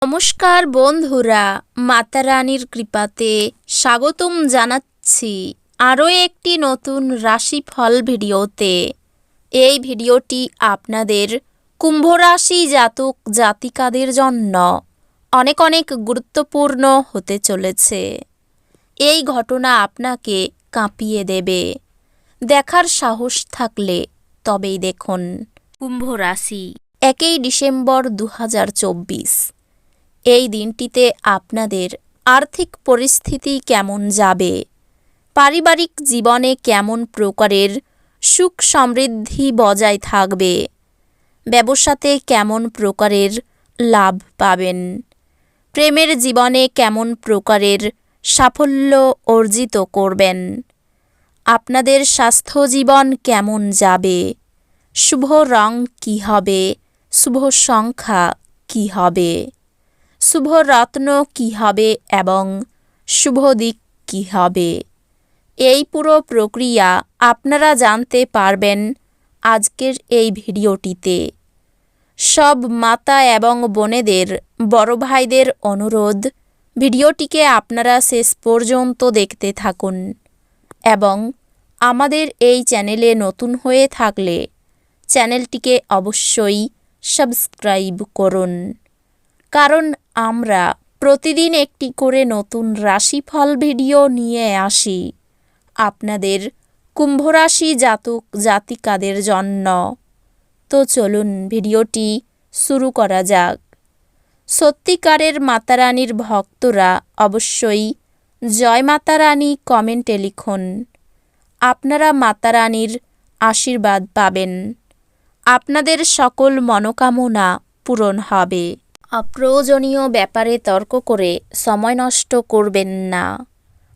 নমস্কার বন্ধুরা, মাতা রানীর কৃপাতে স্বাগতম জানাচ্ছি আরও একটি নতুন রাশিফল ভিডিওতে। এই ভিডিওটি আপনাদের কুম্ভ রাশি জাতক জাতিকাদের জন্য অনেক অনেক গুরুত্বপূর্ণ হতে চলেছে। এই ঘটনা আপনাকে কাঁপিয়ে দেবে। দেখার সাহস থাকলে তবেই দেখুন। কুম্ভ রাশি, 1 ডিসেম্বর 2024। এই দিনটিতে আপনাদের আর্থিক পরিস্থিতি কেমন যাবে, পারিবারিক জীবনে কেমন প্রকারের সুখ সমৃদ্ধি বজায় থাকবে, ব্যবসাতে কেমন প্রকারের লাভ পাবেন, প্রেমের জীবনে কেমন প্রকারের সাফল্য অর্জিত করবেন, আপনাদের স্বাস্থ্য জীবন কেমন যাবে, শুভ রং কী হবে, শুভ সংখ্যা কী হবে, শুভ রত্ন কী হবে এবং শুভ দিক কী হবে, এই পুরো প্রক্রিয়া আপনারা জানতে পারবেন আজকের এই ভিডিওটিতে। সব মাতা এবং বোনেদের, বড় ভাইদের অনুরোধ, ভিডিওটিকে আপনারা শেষ পর্যন্ত দেখতে থাকুন এবং আমাদের এই চ্যানেলে নতুন হয়ে থাকলে চ্যানেলটিকে অবশ্যই সাবস্ক্রাইব করুন, কারণ আমরা প্রতিদিন একটি করে নতুন রাশিফল ভিডিও নিয়ে আসি আপনাদের কুম্ভ রাশি জাতক জাতিকাদের জন্য। তো চলুন ভিডিওটি শুরু করা যাক। সত্যিকারের মাতারানীর ভক্তরা অবশ্যই জয় মাতা রানী কমেন্টে লিখুন। আপনারা মাতারানীর আশীর্বাদ পাবেন, আপনাদের সকল মনোকামনা পূরণ হবে। অপ্রয়োজনীয় ব্যাপারে তর্ক করে সময় নষ্ট করবেন না।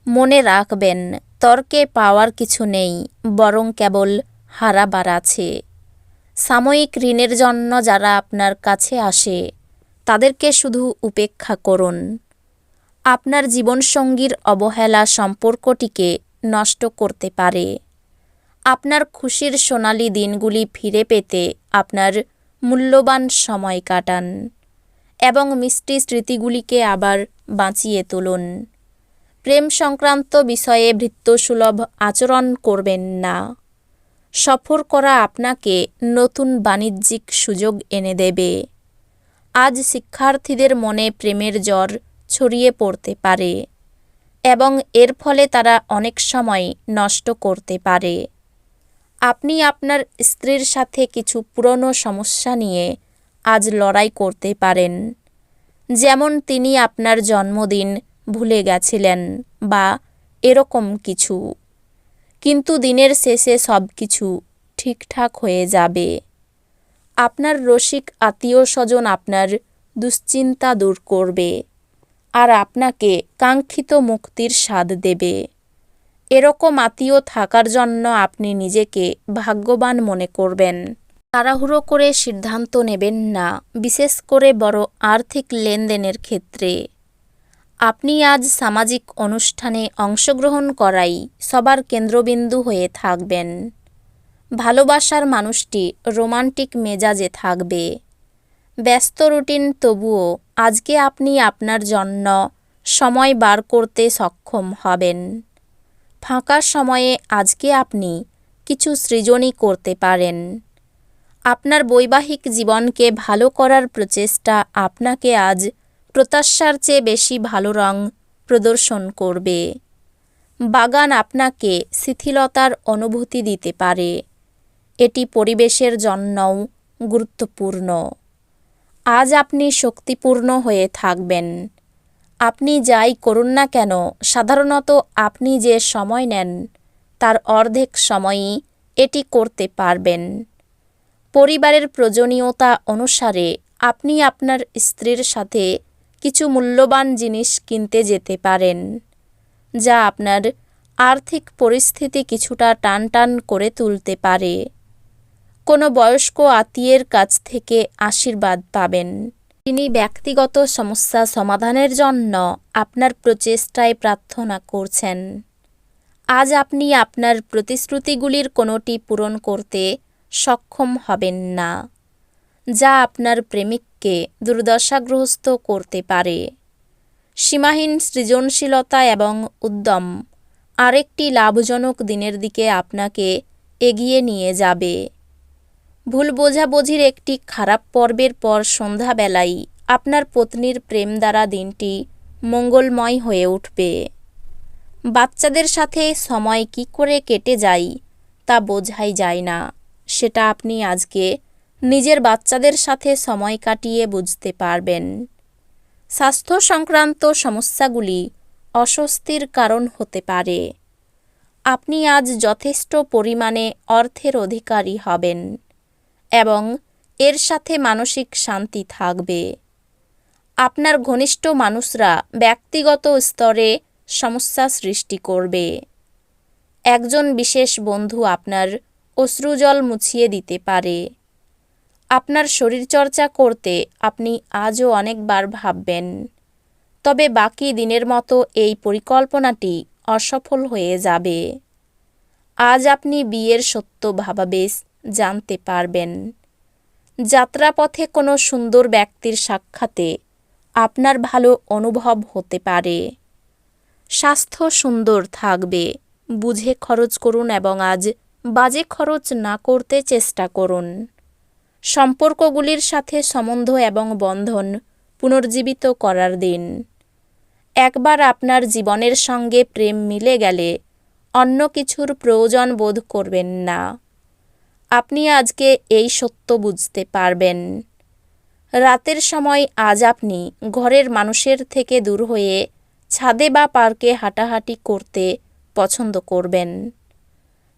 মনে রাখবেন, তর্কে পাওয়ার কিছু নেই, বরং কেবল হারাবার আছে। সাময়িক ঋণের জন্য যারা আপনার কাছে আসে তাদেরকে শুধু উপেক্ষা করুন। আপনার জীবনসঙ্গীর অবহেলা সম্পর্কটিকে নষ্ট করতে পারে। আপনার খুশির সোনালি দিনগুলি ফিরে পেতে আপনার মূল্যবান সময় কাটান এবং মিষ্টি স্মৃতিগুলিকে আবার বাঁচিয়ে তুলুন। প্রেম সংক্রান্ত বিষয়ে ভৃত্যসুলভ আচরণ করবেন না। সফর করা আপনাকে নতুন বাণিজ্যিক সুযোগ এনে দেবে। আজ শিক্ষার্থীদের মনে প্রেমের জ্বর ছড়িয়ে পড়তে পারে এবং এর ফলে তারা অনেক সময় নষ্ট করতে পারে। আপনি আপনার স্ত্রীর সাথে কিছু পুরনো সমস্যা নিয়ে আজ লড়াই করতে পারেন, যেমন তিনি আপনার জন্মদিন ভুলে গেছিলেন বা এরকম কিছু। কিন্তু দিনের শেষে সব কিছু ঠিকঠাক হয়ে যাবে। আপনার রসিক আত্মীয় স্বজন আপনার দুশ্চিন্তা দূর করবে আর আপনাকে কাঙ্ক্ষিত মুক্তির স্বাদ দেবে। এরকম আত্মীয় থাকার জন্য আপনি নিজেকে ভাগ্যবান মনে করবেন। তাড়াহুড়ো করে সিদ্ধান্ত নেবেন না, বিশেষ করে বড় আর্থিক লেনদেনের ক্ষেত্রে। আপনি আজ সামাজিক অনুষ্ঠানে অংশগ্রহণ করাই সবার কেন্দ্রবিন্দু হয়ে থাকবেন। ভালোবাসার মানুষটি রোমান্টিক মেজাজে থাকবে। ব্যস্ত রুটিন, তবুও আজকে আপনি আপনার জন্য সময় বার করতে সক্ষম হবেন। ফাঁকা সময়ে আজকে আপনি কিছু সৃজনই করতে পারেন। আপনার বৈবাহিক জীবনকে ভালো করার প্রচেষ্টা আপনাকে আজ প্রত্যাশার চেয়ে বেশি ভালো রং প্রদর্শন করবে। বাগান আপনাকে শিথিলতার অনুভূতি দিতে পারে। এটি পরিবেশের জন্যও গুরুত্বপূর্ণ। আজ আপনি শক্তিপূর্ণ হয়ে থাকবেন। আপনি যাই করুন না কেন, সাধারণত আপনি যে সময় নেন তার অর্ধেক সময়ই এটি করতে পারবেন। পরিবারের প্রয়োজনীয়তা অনুসারে আপনি আপনার স্ত্রীর সাথে কিছু মূল্যবান জিনিস কিনতে যেতে পারেন, যা আপনার আর্থিক পরিস্থিতি কিছুটা টানটান করে তুলতে পারে। কোনো বয়স্ক আত্মীয়ের কাছ থেকে আশীর্বাদ পাবেন। তিনি ব্যক্তিগত সমস্যা সমাধানের জন্য আপনার প্রচেষ্টায় প্রার্থনা করছেন। আজ আপনি আপনার প্রতিশ্রুতিগুলির কোনোটি পূরণ করতে সক্ষম হবেন না। যা আপনার প্রেমিককে দুর্দশাগ্রস্ত করতে পারে। সীমাহীন সৃজনশীলতা এবং উদ্যম আরেকটি লাভজনক দিনের দিকে আপনাকে এগিয়ে নিয়ে যাবে। ভুল বোঝাবুঝির একটি খারাপ পর্বের পর সন্ধ্যাবেলায় আপনার পত্নীর প্রেম দ্বারা দিনটি মঙ্গলময় হয়ে উঠবে। বাচ্চাদের সাথে সময় কী করে কেটে যায় তা বোঝাই যায় না, সেটা আপনি আজকে নিজের বাচ্চাদের সাথে সময় কাটিয়ে বুঝতে পারবেন। স্বাস্থ্য সংক্রান্ত সমস্যাগুলি অস্বস্তির কারণ হতে পারে। আপনি আজ যথেষ্ট পরিমাণে অর্থের অধিকারী হবেন এবং এর সাথে মানসিক শান্তি থাকবে। আপনার ঘনিষ্ঠ মানুষরা ব্যক্তিগত স্তরে সমস্যা সৃষ্টি করবে। একজন বিশেষ বন্ধু আপনার অশ্রুজল মুছিয়ে দিতে পারে। আপনার শরীরচর্চা করতে আপনি আজও অনেকবার ভাববেন, তবে বাকি দিনের মতো এই পরিকল্পনাটি অসফল হয়ে যাবে। আজ আপনি বিয়ের সত্য ভাবাবেশ জানতে পারবেন। যাত্রাপথে কোনো সুন্দর ব্যক্তির সাক্ষাতে আপনার ভালো অনুভব হতে পারে। স্বাস্থ্য সুন্দর থাকবে, বুঝে খরচ করুন এবং আজ বাজে খরচ না করতে চেষ্টা করুন। সম্পর্কগুলির সাথে সম্বন্ধ এবং বন্ধন পুনর্জীবিত করার দিন। একবার আপনার জীবনের সঙ্গে প্রেম মিলে গেলে অন্য কিছুর প্রয়োজন বোধ করবেন না। আপনি আজকে এই সত্য বুঝতে পারবেন। রাতের সময় আজ আপনি ঘরের মানুষের থেকে দূর হয়ে ছাদে বা পার্কে হাঁটাহাঁটি করতে পছন্দ করবেন।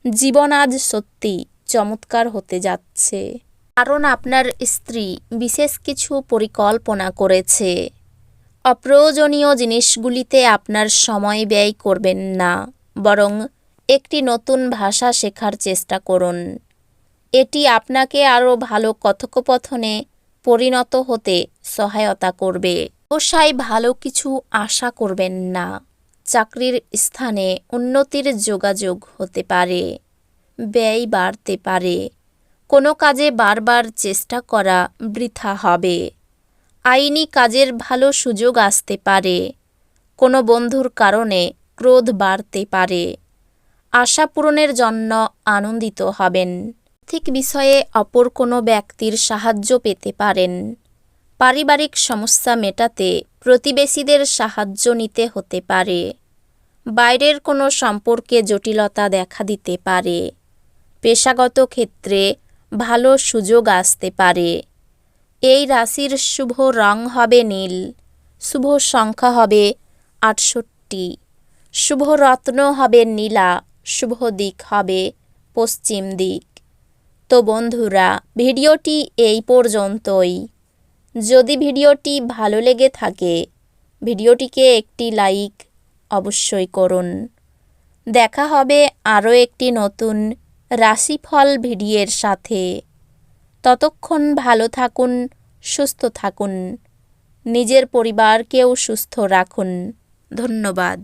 জীবন আজ সত্যি চমৎকার হতে যাচ্ছে, কারণ আপনার স্ত্রী বিশেষ কিছু পরিকল্পনা করেছে। অপ্রয়োজনীয় জিনিসগুলিতে আপনার সময় ব্যয় করবেন না, বরং একটি নতুন ভাষা শেখার চেষ্টা করুন। এটি আপনাকে আরও ভালো কথোপকথনে পরিণত হতে সহায়তা করবে। ব্যবসায় ভালো কিছু আশা করবেন না। চাকরির স্থানে উন্নতির যোগাযোগ হতে পারে। ব্যয় বাড়তে পারে। কোনো কাজে বারবার চেষ্টা করা বৃথা হবে। আইনি কাজের ভালো সুযোগ আসতে পারে। কোনো বন্ধুর কারণে ক্রোধ বাড়তে পারে। আশা পূরণের জন্য আনন্দিত হবেন। আর্থিক বিষয়ে অপর কোনো ব্যক্তির সাহায্য পেতে পারেন। পারিবারিক সমস্যা মেটাতে প্রতিবেশীদের সাহায্য নিতে হতে পারে। বাইরের কোনো সম্পর্কে জটিলতা দেখা দিতে পারে। পেশাগত ক্ষেত্রে ভালো সুযোগ আসতে পারে। এই রাশির শুভ রং হবে নীল। শুভ সংখ্যা হবে 68। শুভ রত্ন হবে নীলা। শুভ দিক হবে পশ্চিম দিক। তো বন্ধুরা, ভিডিওটি এই পর্যন্তই। যদি ভিডিওটি ভালো লেগে থাকে ভিডিওটিকে একটি লাইক অবশ্যই করুন। দেখা হবে আরও একটি নতুন রাশিফল ভিডিওর সাথে। ততক্ষণ ভালো থাকুন, সুস্থ থাকুন, নিজের পরিবারকেও সুস্থ রাখুন। ধন্যবাদ।